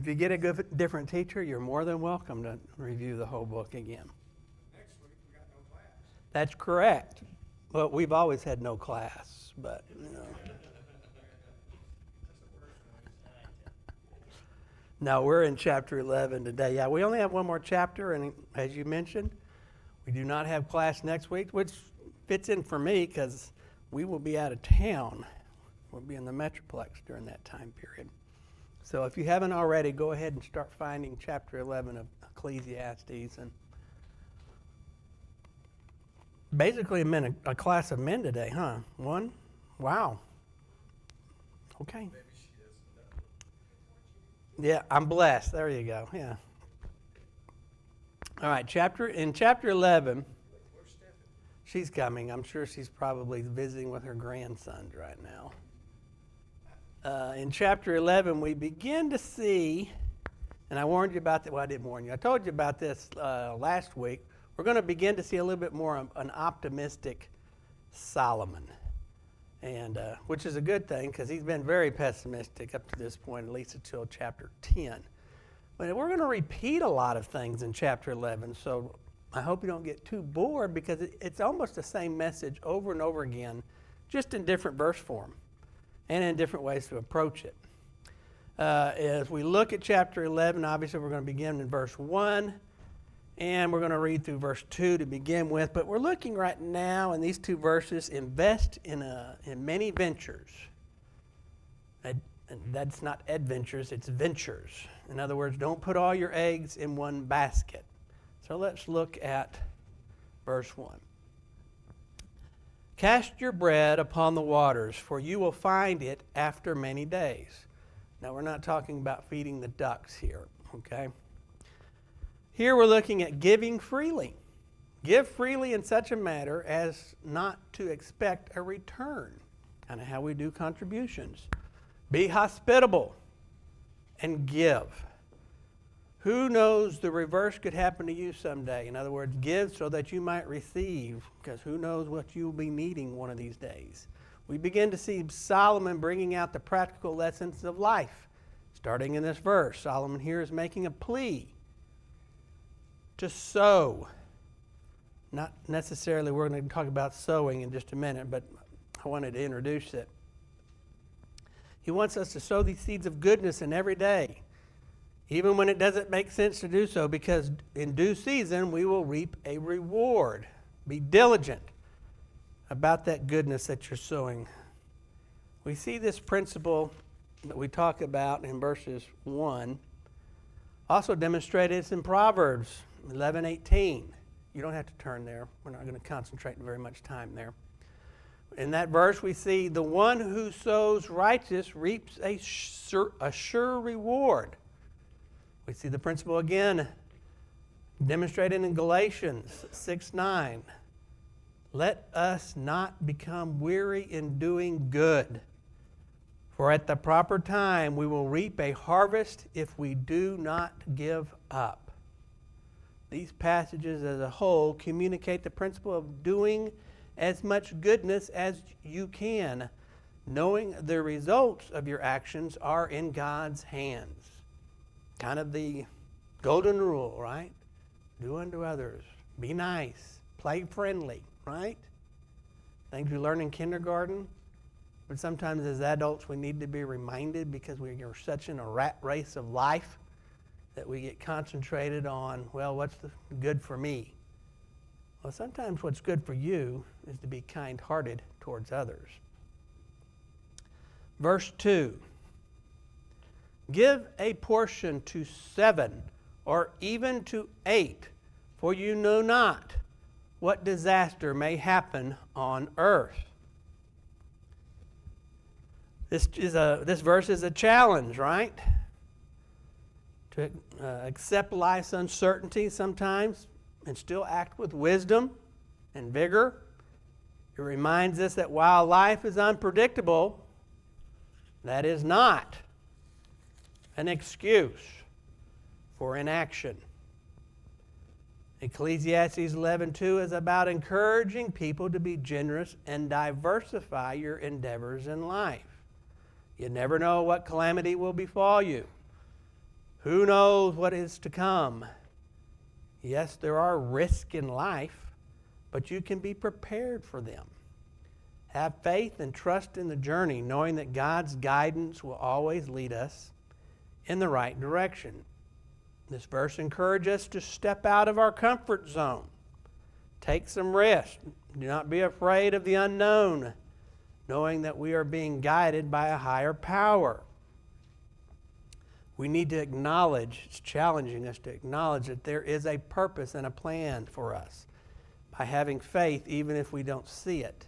If you get a different teacher, you're more than welcome to review the whole book again. Next week we got no class. That's correct. Well, we've always had no class, but No, we're in chapter 11 today. Yeah, we only have one more chapter, and as you mentioned, we do not have class next week, which fits in for me because we will be out of town. We'll be in the Metroplex during that time period. So if you haven't already, go ahead and start finding chapter 11 of Ecclesiastes. And basically a class of men today, huh? One? Wow. Okay. Yeah, I'm blessed. There you go. Yeah. All right, in chapter 11, she's coming. I'm sure she's probably visiting with her grandsons right now. In chapter 11, we begin to see, and I warned you about that. Well, I didn't warn you. I told you about this last week. We're going to begin to see a little bit more of an optimistic Solomon, and which is a good thing because he's been very pessimistic up to this point, at least until chapter 10. But we're going to repeat a lot of things in chapter 11, so I hope you don't get too bored because it's almost the same message over and over again, just in different verse form and in different ways to approach it. As we look at chapter 11, obviously we're going to begin in verse 1, and we're going to read through verse 2 to begin with. But we're looking right now in these two verses, invest in many ventures. And that's not adventures, it's ventures. In other words, don't put all your eggs in one basket. So let's look at verse 1. Cast your bread upon the waters, for you will find it after many days. Now, we're not talking about feeding the ducks here, okay? Here we're looking at giving freely. Give freely in such a manner as not to expect a return, kind of how we do contributions. Be hospitable and give. Who knows, the reverse could happen to you someday. In other words, give so that you might receive, because who knows what you'll be needing one of these days. We begin to see Solomon bringing out the practical lessons of life. Starting in this verse, Solomon here is making a plea to sow. Not necessarily, we're going to talk about sowing in just a minute, but I wanted to introduce it. He wants us to sow these seeds of goodness in every day, even when it doesn't make sense to do so, because in due season we will reap a reward. Be diligent about that goodness that you're sowing. We see this principle that we talk about in verses 1 also demonstrated in Proverbs 11:18. You don't have to turn there. We're not going to concentrate very much time there. In that verse, we see the one who sows righteous reaps a sure reward. We see the principle again demonstrated in Galatians 6:9. Let us not become weary in doing good, for at the proper time we will reap a harvest if we do not give up. These passages as a whole communicate the principle of doing as much goodness as you can, knowing the results of your actions are in God's hands. Kind of the golden rule, right? Do unto others. Be nice. Play friendly, right? Things we learn in kindergarten. But sometimes as adults we need to be reminded because we are such in a rat race of life that we get concentrated on, well, what's good for me? Well, sometimes what's good for you is to be kind-hearted towards others. Verse 2. Give a portion to 7 or even to 8, for you know not what disaster may happen on earth. This verse is a challenge, right? To accept life's uncertainty sometimes and still act with wisdom and vigor. It reminds us that while life is unpredictable, that is not an excuse for inaction. Ecclesiastes 11:2 is about encouraging people to be generous and diversify your endeavors in life. You never know what calamity will befall you. Who knows what is to come? Yes, there are risks in life, but you can be prepared for them. Have faith and trust in the journey, knowing that God's guidance will always lead us in the right direction. This verse encourages us to step out of our comfort zone. Take some risk. Do not be afraid of the unknown, knowing that we are being guided by a higher power. We need to acknowledge, it's challenging us to acknowledge that there is a purpose and a plan for us by having faith even if we don't see it.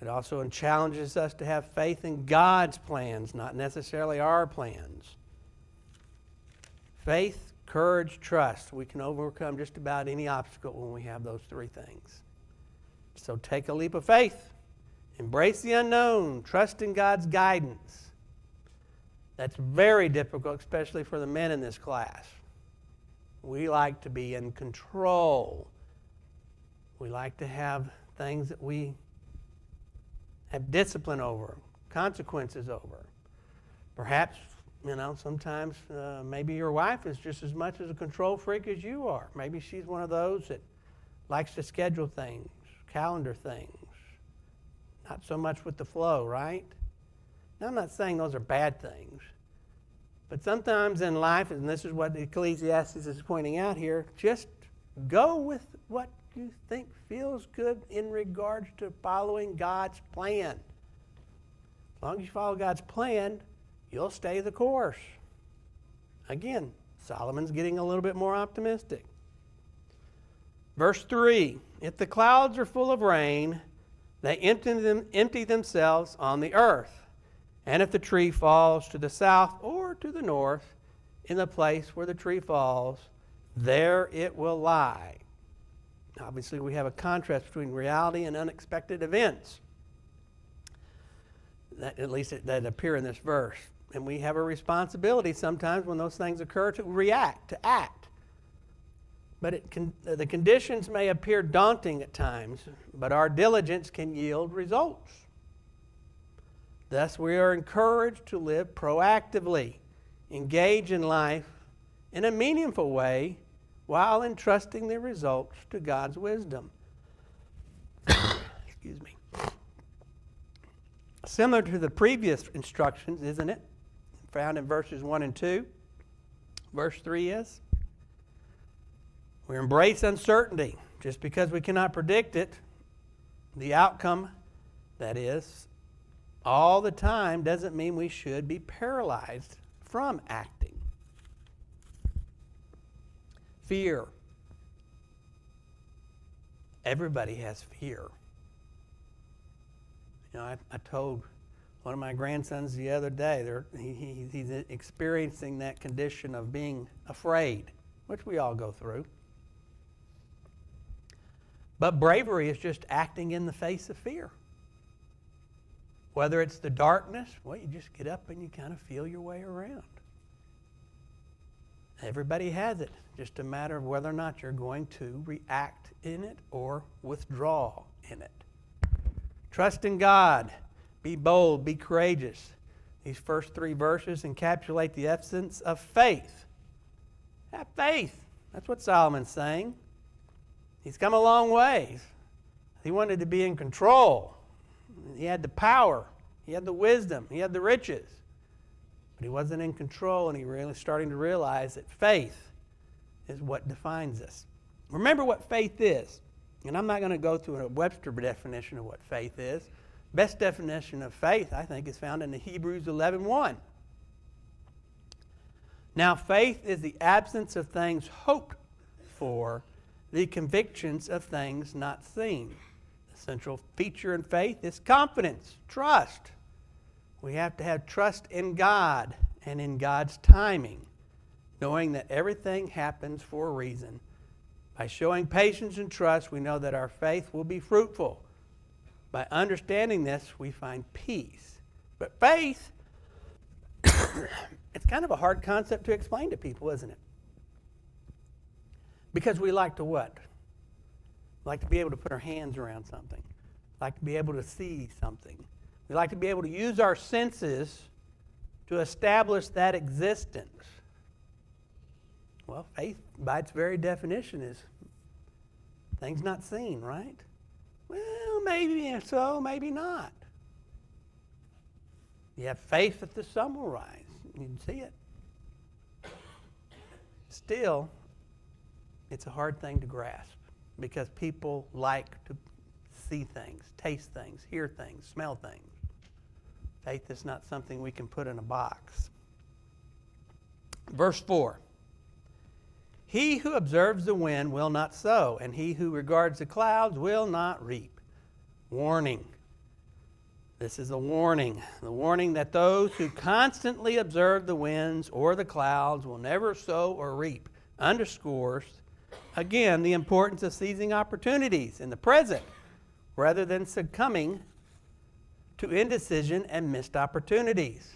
It also challenges us to have faith in God's plans, not necessarily our plans. Faith, courage, trust. We can overcome just about any obstacle when we have those three things. So take a leap of faith. Embrace the unknown. Trust in God's guidance. That's very difficult, especially for the men in this class. We like to be in control. We like to have things that we have discipline over, consequences over. Perhaps, sometimes maybe your wife is just as much as a control freak as you are. Maybe she's one of those that likes to schedule things, calendar things, not so much with the flow, right? Now, I'm not saying those are bad things, but sometimes in life, and this is what Ecclesiastes is pointing out here, just go with what you think feels good in regards to following God's plan. As long as you follow God's plan, you'll stay the course. Again, Solomon's getting a little bit more optimistic. Verse 3, if the clouds are full of rain, they empty themselves on the earth. And if the tree falls to the south or to the north, in the place where the tree falls, there it will lie. Obviously, we have a contrast between reality and unexpected events, that appear in this verse. And we have a responsibility sometimes when those things occur to react, to act. But the conditions may appear daunting at times, but our diligence can yield results. Thus, we are encouraged to live proactively, engage in life in a meaningful way, while entrusting the results to God's wisdom. Excuse me. Similar to the previous instructions, isn't it? Found in verses 1 and 2. Verse 3 is, we embrace uncertainty. Just because we cannot predict it, the outcome, that is, all the time, doesn't mean we should be paralyzed from acting. Fear. Everybody has fear. I told one of my grandsons the other day, he's experiencing that condition of being afraid, which we all go through. But bravery is just acting in the face of fear. Whether it's the darkness, well, you just get up and you kind of feel your way around. Everybody has it. Just a matter of whether or not you're going to react in it or withdraw in it. Trust in God. Be bold. Be courageous. These first three verses encapsulate the essence of faith. Have faith. That's what Solomon's saying. He's come a long ways. He wanted to be in control. He had the power. He had the wisdom. He had the riches. But he wasn't in control, and he really starting to realize that faith is what defines us. Remember what faith is. And I'm not going to go through a Webster definition of what faith is. Best definition of faith, I think, is found in the Hebrews 11:1. Now, faith is the absence of things hoped for, the convictions of things not seen. The central feature in faith is confidence, trust. We have to have trust in God and in God's timing, knowing that everything happens for a reason. By showing patience and trust, we know that our faith will be fruitful. By understanding this, we find peace. But faith, it's kind of a hard concept to explain to people, isn't it? Because we like to what? We like to be able to put our hands around something. We like to be able to see something. We like to be able to use our senses to establish that existence. Well, faith, by its very definition, is things not seen, right? Well, maybe so, maybe not. You have faith that the sun will rise. You can see it. Still, it's a hard thing to grasp because people like to see things, taste things, hear things, smell things. Faith is not something we can put in a box. Verse 4. He who observes the wind will not sow, and he who regards the clouds will not reap. Warning. This is a warning. The warning that those who constantly observe the winds or the clouds will never sow or reap underscores, again, the importance of seizing opportunities in the present rather than succumbing to indecision and missed opportunities.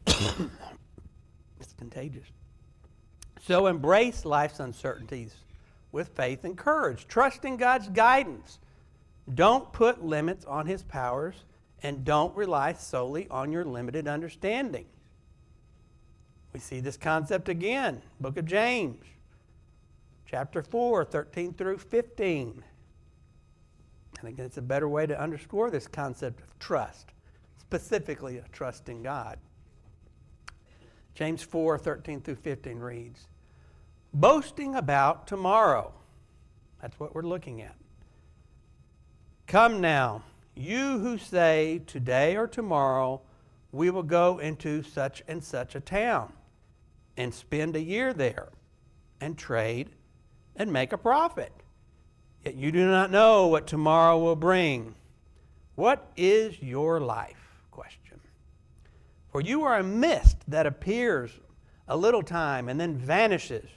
It's contagious. So embrace life's uncertainties with faith and courage. Trust in God's guidance. Don't put limits on His powers, and don't rely solely on your limited understanding. We see this concept again, book of James, chapter 4, 13 through 15. I think it's a better way to underscore this concept of trust, specifically a trust in God. James 4, 13 through 15 reads, boasting about tomorrow. That's what we're looking at. Come now, you who say today or tomorrow we will go into such and such a town and spend a year there and trade and make a profit. Yet you do not know what tomorrow will bring. What is your life? Question. For you are a mist that appears a little time and then vanishes.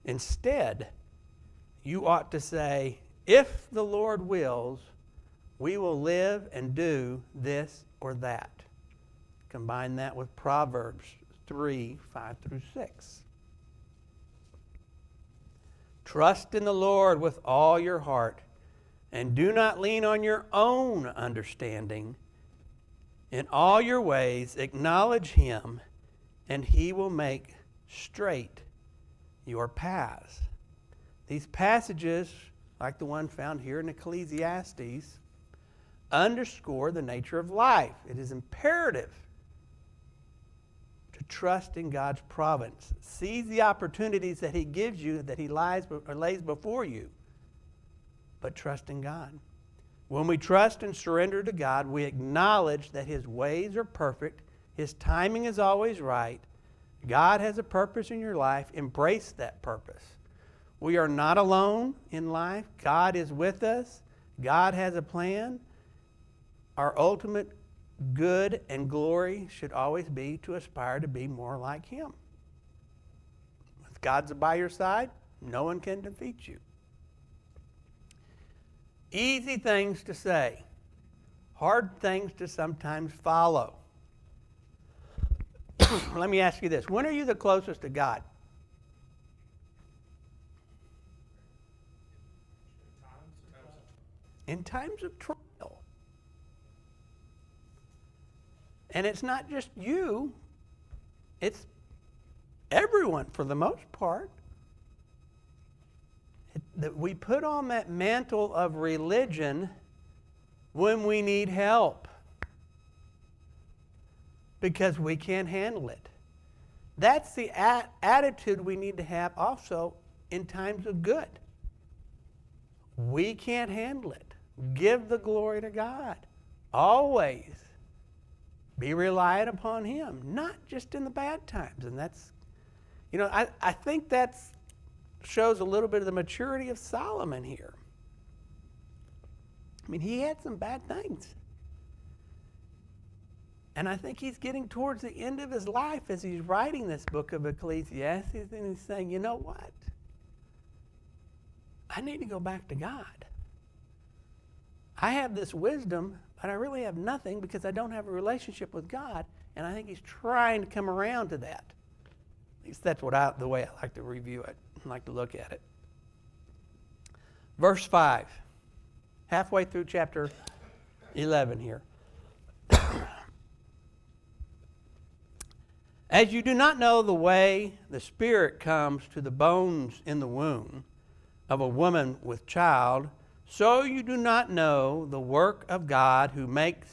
Instead, you ought to say, if the Lord wills, we will live and do this or that. Combine that with Proverbs 3, 5 through 6. Trust in the Lord with all your heart, and do not lean on your own understanding. In all your ways acknowledge Him, and He will make straight your paths. These passages, like the one found here in Ecclesiastes, underscore the nature of life. It is imperative to trust in God's providence. Seize the opportunities that He gives you, that He lays before you, but trust in God. When we trust and surrender to God, we acknowledge that His ways are perfect, His timing is always right. God has a purpose in your life. Embrace that purpose. We are not alone in life. God is with us. God has a plan. Our ultimate good and glory should always be to aspire to be more like Him. If God's by your side, no one can defeat you. Easy things to say, hard things to sometimes follow. Let me ask you this. When are you the closest to God? In times of trial. And it's not just you, it's everyone for the most part. That we put on that mantle of religion when we need help because we can't handle it. That's the attitude we need to have also in times of good. We can't handle it. Give the glory to God. Always be reliant upon Him, not just in the bad times. And that's, I think that's shows a little bit of the maturity of Solomon here. I mean, he had some bad things. And I think he's getting towards the end of his life as he's writing this book of Ecclesiastes, and he's saying, you know what? I need to go back to God. I have this wisdom, but I really have nothing because I don't have a relationship with God, and I think he's trying to come around to that. At least that's the way I like to review it. I like to look at it. Verse 5, halfway through chapter 11 here. As you do not know the way the Spirit comes to the bones in the womb of a woman with child, so you do not know the work of God who makes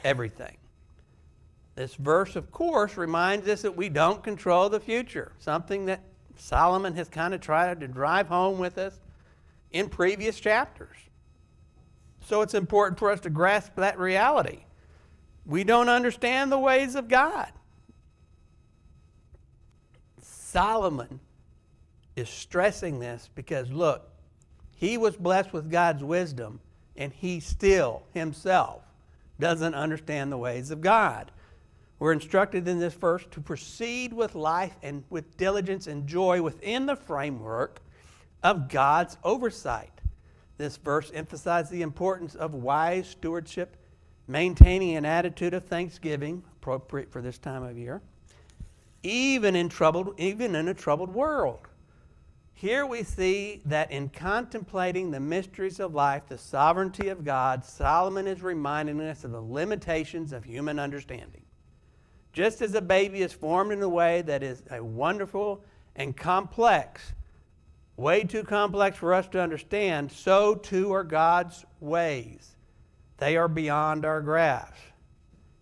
everything. This verse, of course, reminds us that we don't control the future, something that Solomon has kind of tried to drive home with us in previous chapters. So it's important for us to grasp that reality. We don't understand the ways of God. Solomon is stressing this because, look, he was blessed with God's wisdom, and he still himself doesn't understand the ways of God. We're instructed in this verse to proceed with life and with diligence and joy within the framework of God's oversight. This verse emphasizes the importance of wise stewardship, maintaining an attitude of thanksgiving, appropriate for this time of year, even in a troubled world. Here we see that in contemplating the mysteries of life, the sovereignty of God, Solomon is reminding us of the limitations of human understanding. Just as a baby is formed in a way that is a wonderful and complex, way too complex for us to understand, so too are God's ways. They are beyond our grasp.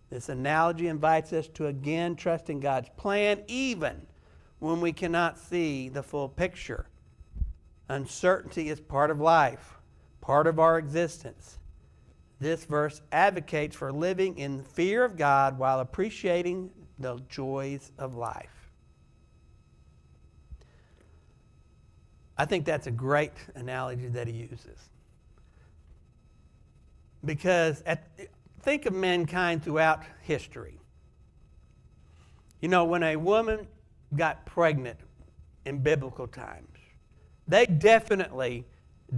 This analogy invites us to again trust in God's plan, even when we cannot see the full picture. Uncertainty is part of life, part of our existence. This verse advocates for living in fear of God while appreciating the joys of life. I think that's a great analogy that he uses. Because think of mankind throughout history. You know, when a woman got pregnant in biblical times, they definitely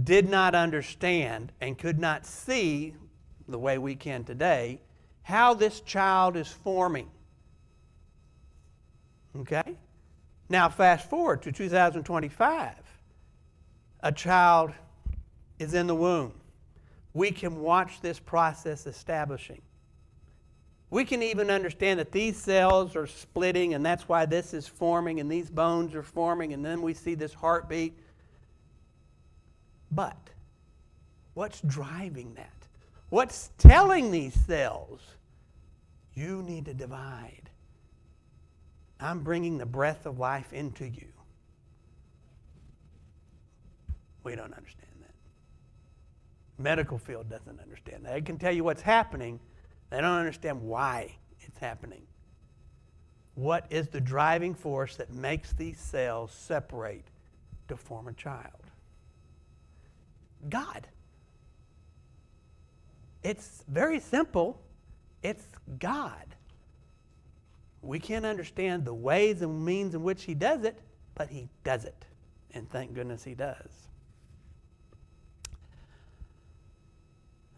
did not understand and could not see, the way we can today, how this child is forming. Okay? Now fast forward to 2025. A child is in the womb. We can watch this process establishing. We can even understand that these cells are splitting, and that's why this is forming, and these bones are forming, and then we see this heartbeat. But what's driving that? What's telling these cells, you need to divide? I'm bringing the breath of life into you. We don't understand that. Medical field doesn't understand that. They can tell you what's happening. They don't understand why it's happening. What is the driving force that makes these cells separate to form a child? God. It's very simple. It's God. We can't understand the ways and means in which he does it, but he does it. And thank goodness he does.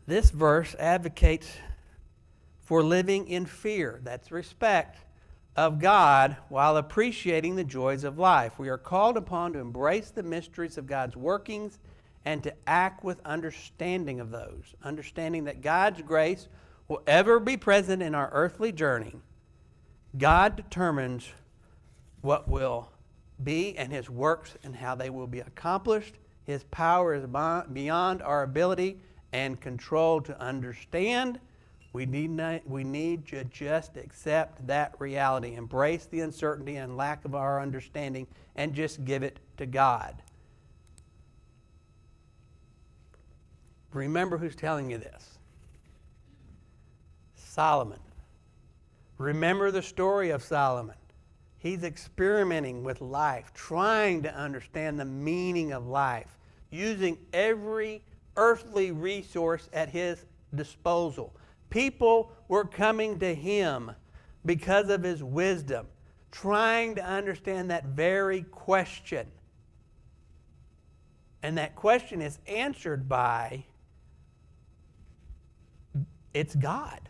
This verse advocates for living in fear, that's respect, of God while appreciating the joys of life. We are called upon to embrace the mysteries of God's workings and to act with understanding of those, understanding that God's grace will ever be present in our earthly journey. God determines what will be and his works and how they will be accomplished. His power is beyond our ability and control to understand. We need to just accept that reality, embrace the uncertainty and lack of our understanding, and just give it to God. Remember who's telling you this. Solomon. Remember the story of Solomon. He's experimenting with life, trying to understand the meaning of life, using every earthly resource at his disposal. People were coming to him because of his wisdom, trying to understand that very question. And that question is answered by, it's God.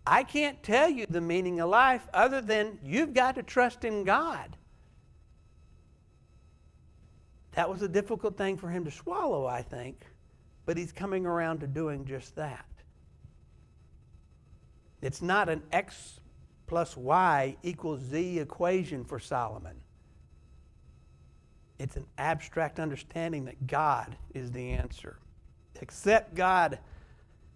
I can't tell you the meaning of life other than you've got to trust in God. That was a difficult thing for him to swallow, I think, but he's coming around to doing just that. It's not an plus Y equals Z equation for Solomon. It's an abstract understanding that God is the answer. Accept God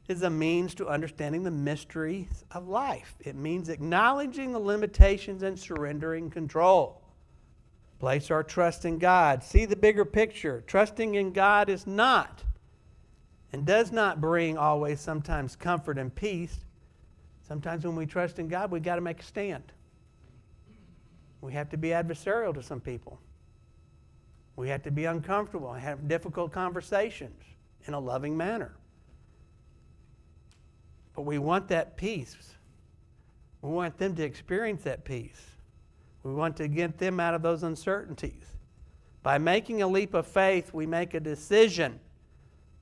is a means to understanding the mysteries of life. It means acknowledging the limitations and surrendering control. Place our trust in God. See the bigger picture. Trusting in God is not and does not bring always sometimes comfort and peace. Sometimes when we trust in God, we've got to make a stand. We have to be adversarial to some people. We have to be uncomfortable and have difficult conversations in a loving manner. But we want that peace. We want them to experience that peace. We want to get them out of those uncertainties. By making a leap of faith, we make a decision.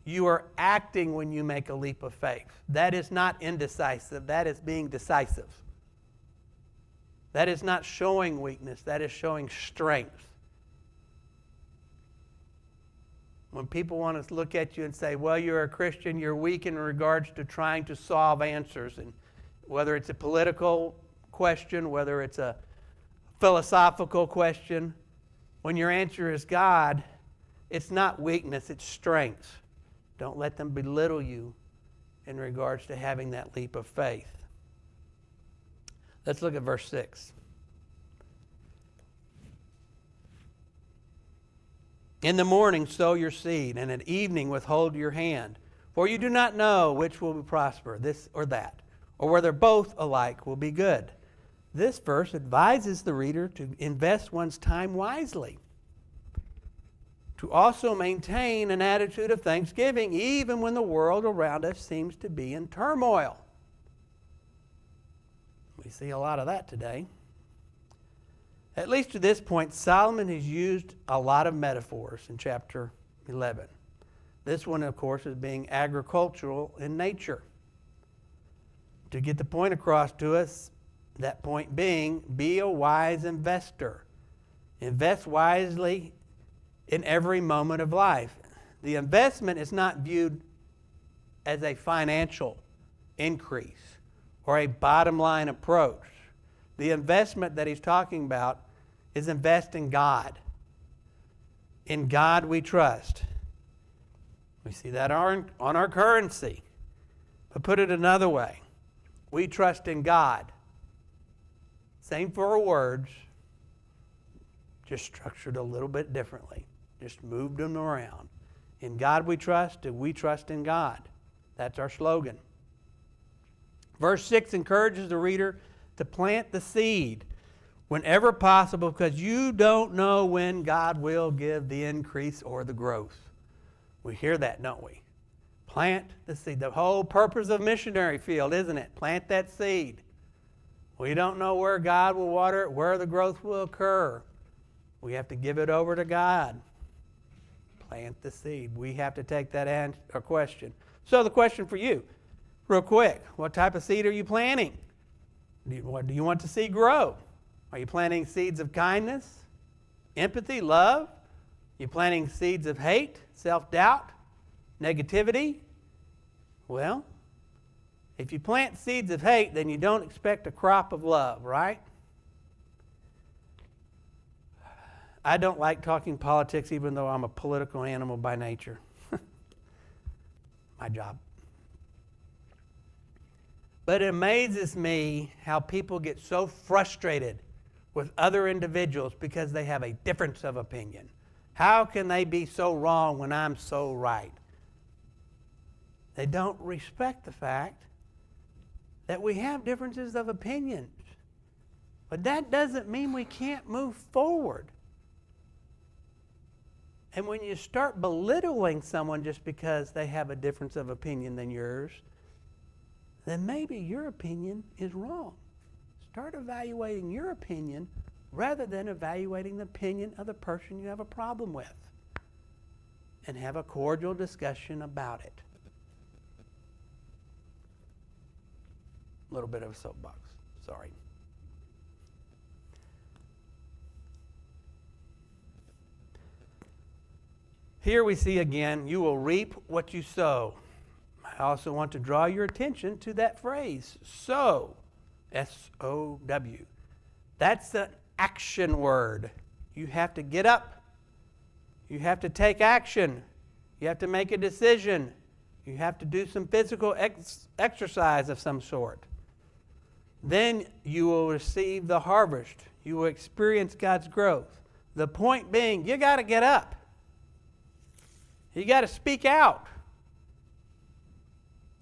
You are acting when you make a leap of faith. That is not indecisive. That is being decisive. That is not showing weakness. That is showing strength. When people want to look at you and say, well, you're a Christian, you're weak in regards to trying to solve answers, and whether it's a political question, whether it's a philosophical question, when your answer is God, it's not weakness, it's strength. Don't let them belittle you in regards to having that leap of faith. Let's look at verse 6. In the morning sow your seed, and at evening withhold your hand. For you do not know which will prosper, this or that, or whether both alike will be good. This verse advises the reader to invest one's time wisely, to also maintain an attitude of thanksgiving, even when the world around us seems to be in turmoil. We see a lot of that today. At least to this point, Solomon has used a lot of metaphors in chapter 11. This one, of course, is being agricultural in nature. To get the point across to us, that point being, be a wise investor. Invest wisely in every moment of life. The investment is not viewed as a financial increase or a bottom line approach. The investment that he's talking about is invest in God. In God we trust. We see that on our currency. But put it another way, we trust in God. Same four words, just structured a little bit differently. Just moved them around. In God we trust, and we trust in God. That's our slogan. Verse 6 encourages the reader to plant the seed whenever possible, because you don't know when God will give the increase or the growth. We hear that, don't we? Plant the seed. The whole purpose of missionary field, isn't it? Plant that seed. We don't know where God will water it, where the growth will occur. We have to give it over to God. Plant the seed. We have to take that question. So the question for you, real quick, what type of seed are you planting? What do you want to see grow? Are you planting seeds of kindness, empathy, love? Are you planting seeds of hate, self-doubt, negativity? Well, if you plant seeds of hate, then you don't expect a crop of love, right? I don't like talking politics, even though I'm a political animal by nature. My job. But it amazes me how people get so frustrated with other individuals because they have a difference of opinion. How can they be so wrong when I'm so right? They don't respect the fact that we have differences of opinions. But that doesn't mean we can't move forward. And when you start belittling someone just because they have a difference of opinion than yours, then maybe your opinion is wrong. Start evaluating your opinion rather than evaluating the opinion of the person you have a problem with. And have a cordial discussion about it. A little bit of a soapbox. Sorry. Here we see again, you will reap what you sow. I also want to draw your attention to that phrase, sow. S-O-W. That's an action word. You have to get up. You have to take action. You have to make a decision. You have to do some physical exercise of some sort. Then you will receive the harvest. You will experience God's growth. The point being, you got to get up. You got to speak out.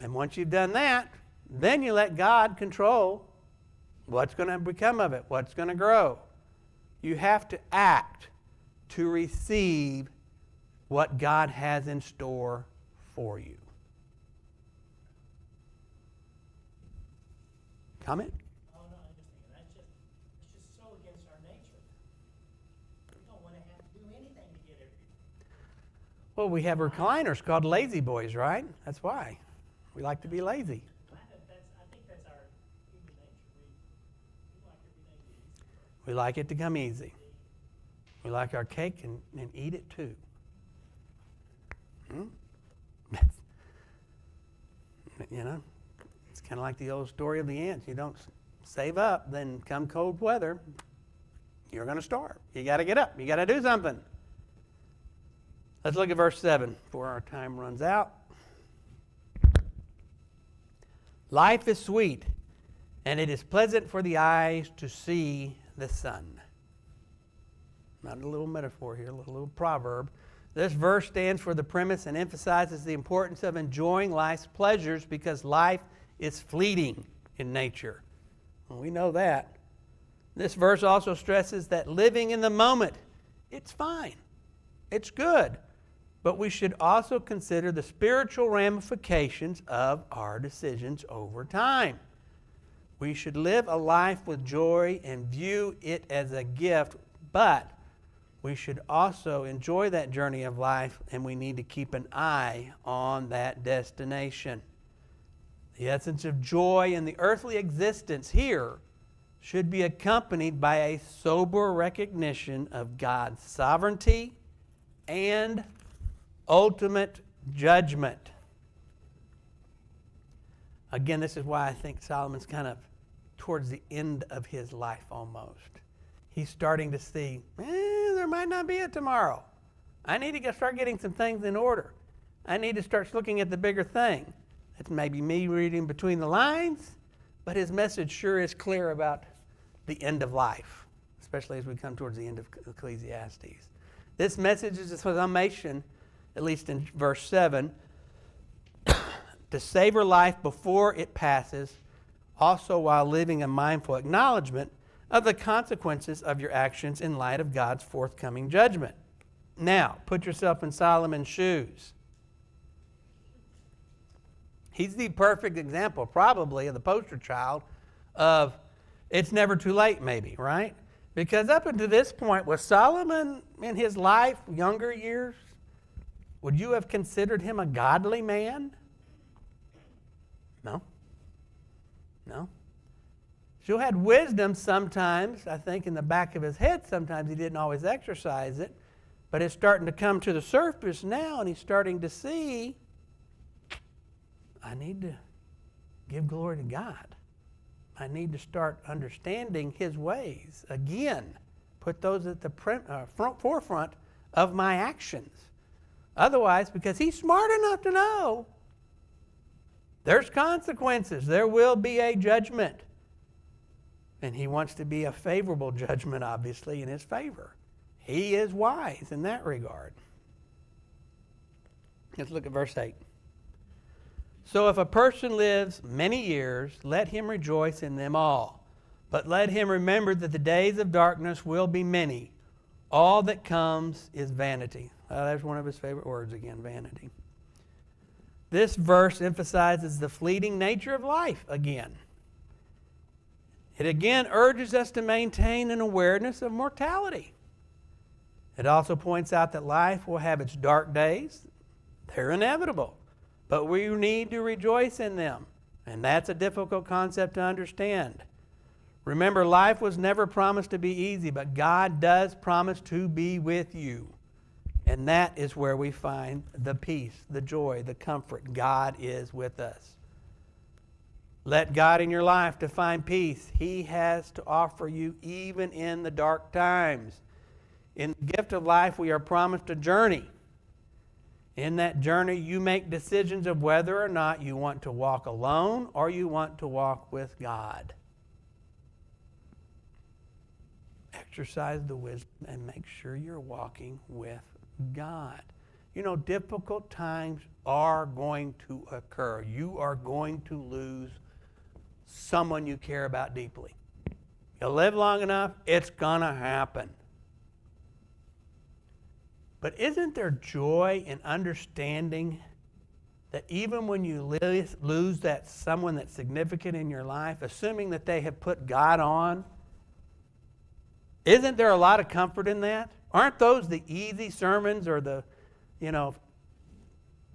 And once you've done that, then you let God control what's going to become of it, what's going to grow. You have to act to receive what God has in store for you. Comment? Oh, no, I'm just thinking, it's just so against our nature. We don't want to have to do anything to get everything. Well, we have recliners called lazy boys, right? That's why. We like to be lazy. I think that's our human nature. We like everything to We like it to come easy. We like our cake and eat it too. That's, you know, it's kind of like the old story of the ants. You don't save up, then come cold weather, you're going to starve. You got to get up. You got to do something. Let's look at verse 7 before our time runs out. Life is sweet, and it is pleasant for the eyes to see the sun. Not a little metaphor here, a little proverb. This verse stands for the premise and emphasizes the importance of enjoying life's pleasures because life is fleeting in nature. Well, we know that. This verse also stresses that living in the moment, it's fine. It's good. But we should also consider the spiritual ramifications of our decisions over time. We should live a life with joy and view it as a gift, but we should also enjoy that journey of life, and we need to keep an eye on that destination. The essence of joy in the earthly existence here should be accompanied by a sober recognition of God's sovereignty and ultimate judgment. Again, this is why I think Solomon's kind of towards the end of his life almost. He's starting to see, there might not be a tomorrow. I need to start getting some things in order. I need to start looking at the bigger thing. That's maybe me reading between the lines, but his message sure is clear about the end of life, especially as we come towards the end of Ecclesiastes. This message is a summation, at least in verse 7, to savor life before it passes, also while living a mindful acknowledgement of the consequences of your actions in light of God's forthcoming judgment. Now, put yourself in Solomon's shoes. He's the perfect example, probably, of the poster child of it's never too late, maybe, right? Because up until this point, was Solomon in his life, younger years, would you have considered him a godly man? No. No. He had wisdom sometimes, I think, in the back of his head. Sometimes he didn't always exercise it. But it's starting to come to the surface now, and he's starting to see, I need to give glory to God. I need to start understanding his ways. Again, put those at the forefront of my actions. Otherwise, because he's smart enough to know there's consequences. There will be a judgment. And he wants to be a favorable judgment, obviously, in his favor. He is wise in that regard. Let's look at verse 8. So if a person lives many years, let him rejoice in them all. But let him remember that the days of darkness will be many. All that comes is vanity. There's one of his favorite words again, vanity. This verse emphasizes the fleeting nature of life again. It again urges us to maintain an awareness of mortality. It also points out that life will have its dark days. They're inevitable, but we need to rejoice in them. And that's a difficult concept to understand. Remember, life was never promised to be easy, but God does promise to be with you. And that is where we find the peace, the joy, the comfort. God is with us. Let God in your life to find peace. He has to offer you even in the dark times. In the gift of life, we are promised a journey. In that journey, you make decisions of whether or not you want to walk alone or you want to walk with God. Exercise the wisdom and make sure you're walking with God. You know, difficult times are going to occur. You are going to lose someone you care about deeply. You live long enough, it's going to happen. But isn't there joy in understanding that even when you lose that someone that's significant in your life, assuming that they have put God on, isn't there a lot of comfort in that? Aren't those the easy sermons or the,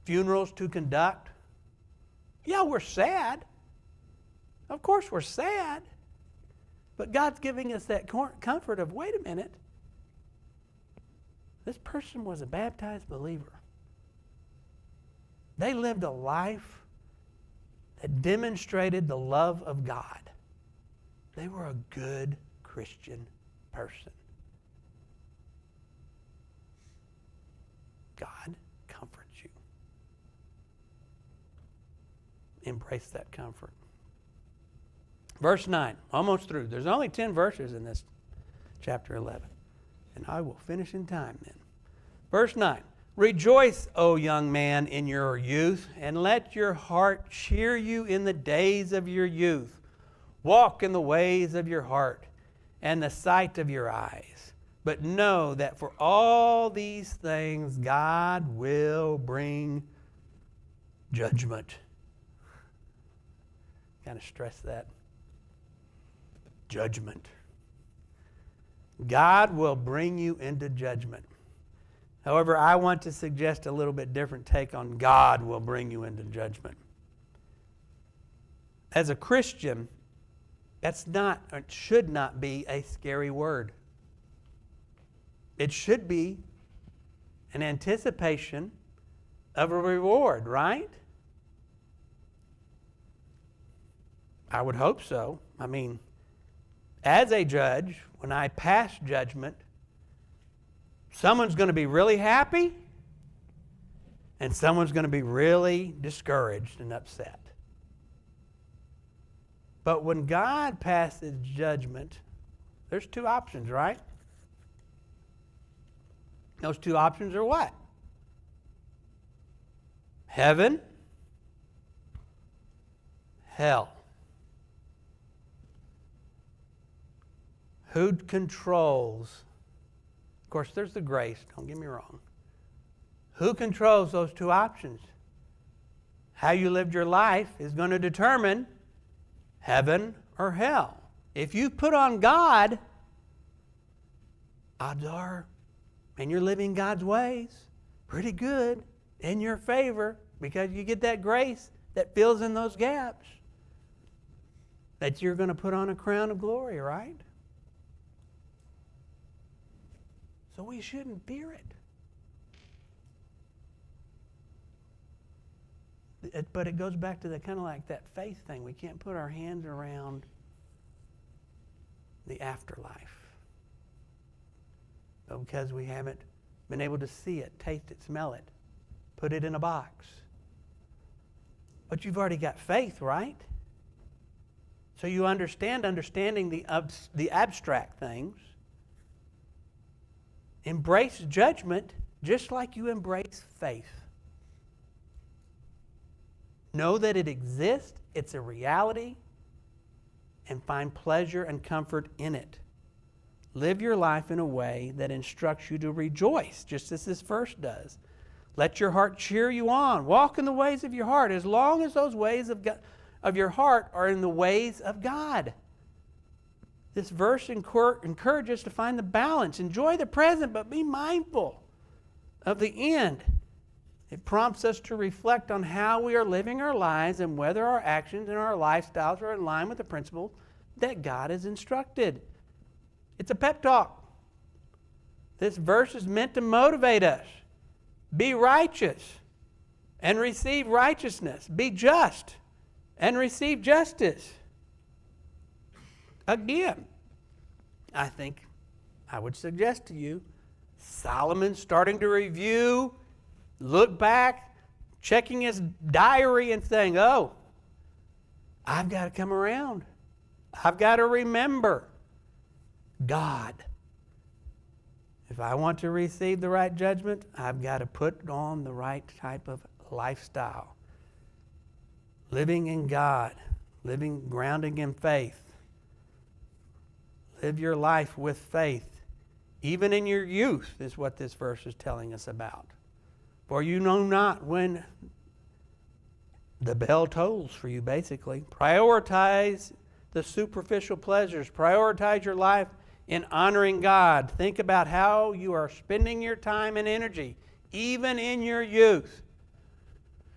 funerals to conduct? Yeah, we're sad. Of course we're sad. But God's giving us that comfort of, wait a minute, this person was a baptized believer. They lived a life that demonstrated the love of God. They were a good Christian person. God comforts you. Embrace that comfort. Verse 9, almost through. There's only 10 verses in this chapter 11. And I will finish in time then. Verse 9, rejoice, O young man, in your youth, and let your heart cheer you in the days of your youth. Walk in the ways of your heart and the sight of your eyes. But know that for all these things God will bring judgment. Kind of stress that. Judgment. God will bring you into judgment. However, I want to suggest a little bit different take on God will bring you into judgment. As a Christian, that's not, or it should not be a scary word. It should be an anticipation of a reward, right? I would hope so. I mean, as a judge, when I pass judgment, someone's going to be really happy and someone's going to be really discouraged and upset. But when God passes judgment, there's two options, right? Those two options are what? Heaven, hell. Who controls? Of course, there's the grace, don't get me wrong. Who controls those two options? How you lived your life is going to determine heaven or hell. If you put on God, odds are, and you're living God's ways, pretty good, in your favor, because you get that grace that fills in those gaps, that you're going to put on a crown of glory, right? So we shouldn't fear it. But it goes back to the kind of like that faith thing. We can't put our hands around the afterlife because we haven't been able to see it, taste it, smell it, put it in a box. But you've already got faith, right? So you understanding the abstract things. Embrace judgment just like you embrace faith. Know that it exists, it's a reality, and find pleasure and comfort in it. Live your life in a way that instructs you to rejoice, just as this verse does. Let your heart cheer you on. Walk in the ways of your heart, as long as those ways of your heart are in the ways of God. This verse encourages us to find the balance. Enjoy the present, but be mindful of the end. It prompts us to reflect on how we are living our lives and whether our actions and our lifestyles are in line with the principles that God has instructed. It's a pep talk. This verse is meant to motivate us. Be righteous and receive righteousness. Be just and receive justice. Again, I think I would suggest to you, Solomon's starting to review, look back, checking his diary and saying, oh, I've got to come around. I've got to remember God. If I want to receive the right judgment, I've got to put on the right type of lifestyle. Living in God, grounding in faith. Live your life with faith. Even in your youth is what this verse is telling us about. For you know not when the bell tolls for you, basically. Prioritize the superficial pleasures. Prioritize your life in honoring God. Think about how you are spending your time and energy, even in your youth.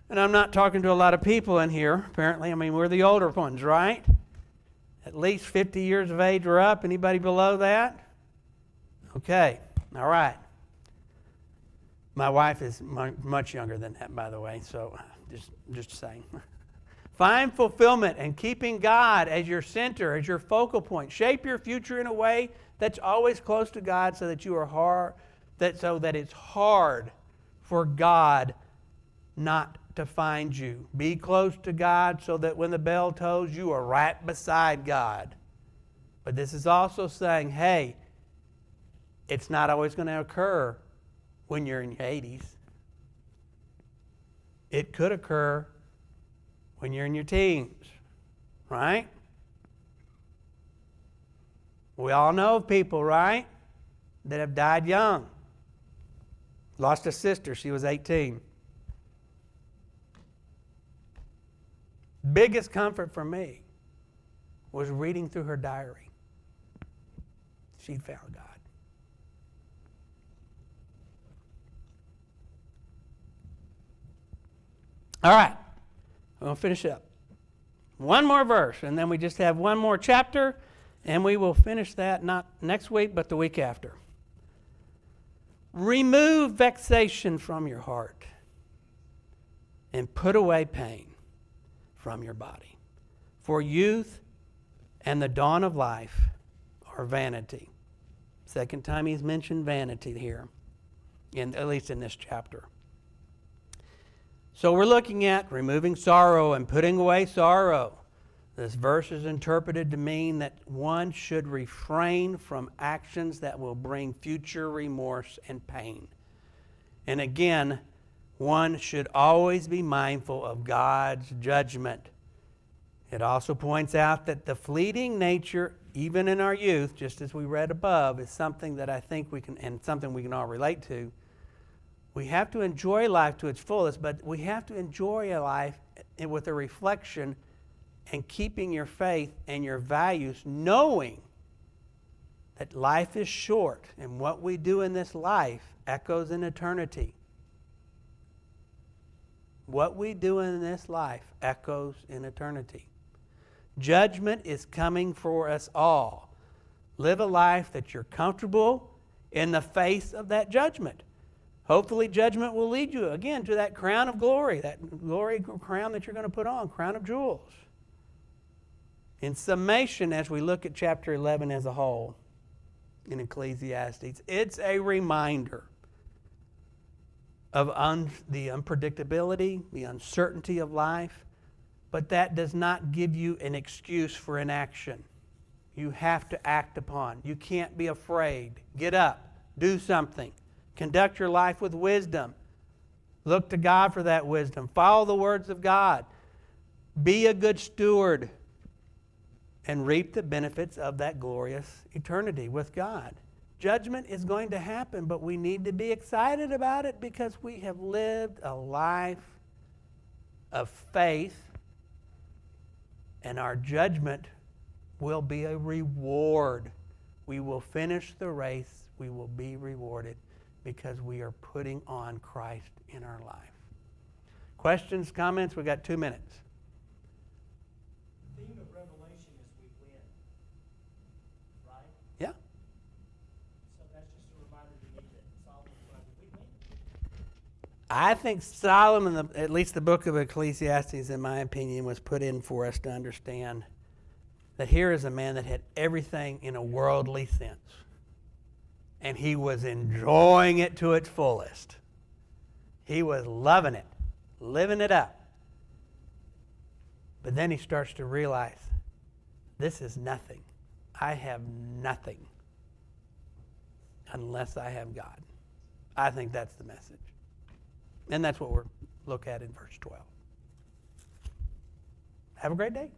And I'm not talking to a lot of people in here, apparently. I mean, we're the older ones, right? At least 50 years of age or up. Anybody below that? Okay, all right. My wife is much younger than that, by the way, so just saying. Find fulfillment and keeping God as your center, as your focal point. Shape your future in a way that's always close to God, so that you are so that it's hard for God not to find you. Be close to God so that when the bell tolls, you are right beside God. But this is also saying, hey, it's not always going to occur when you're in your 80s. It could occur when you're in your teens, right? We all know of people, right, that have died young. Lost a sister, she was 18. Biggest comfort for me was reading through her diary. She'd found God. All right, I'm going to finish up. One more verse, and then we just have one more chapter, and we will finish that not next week, but the week after. Remove vexation from your heart and put away pain from your body. For youth and the dawn of life are vanity. Second time he's mentioned vanity here, at least in this chapter. So we're looking at removing sorrow and putting away sorrow. This verse is interpreted to mean that one should refrain from actions that will bring future remorse and pain. And again, one should always be mindful of God's judgment. It also points out that the fleeting nature, even in our youth, just as we read above, is something that I think we can, and something we can all relate to. We have to enjoy life to its fullest, but we have to enjoy a life with a reflection and keeping your faith and your values, knowing that life is short and what we do in this life echoes in eternity. What we do in this life echoes in eternity. Judgment is coming for us all. Live a life that you're comfortable in the face of that judgment. Hopefully judgment will lead you, again, to that crown of glory, that glory crown that you're going to put on, crown of jewels. In summation, as we look at chapter 11 as a whole in Ecclesiastes, it's a reminder of the unpredictability, the uncertainty of life, but that does not give you an excuse for inaction. You have to act upon. You can't be afraid. Get up. Do something. Conduct your life with wisdom. Look to God for that wisdom. Follow the words of God. Be a good steward and reap the benefits of that glorious eternity with God. Judgment is going to happen, but we need to be excited about it because we have lived a life of faith, and our judgment will be a reward. We will finish the race. We will be rewarded because we are putting on Christ in our life. Questions, comments? We've got 2 minutes. The theme of Revelation is we win, right? Yeah. So that's just a reminder to me that Solomon's going to we win. I think Solomon, at least the book of Ecclesiastes, in my opinion, was put in for us to understand that here is a man that had everything in a worldly sense. And he was enjoying it to its fullest. He was loving it, living it up. But then he starts to realize, this is nothing. I have nothing unless I have God. I think that's the message. And that's what we'll look at in verse 12. Have a great day.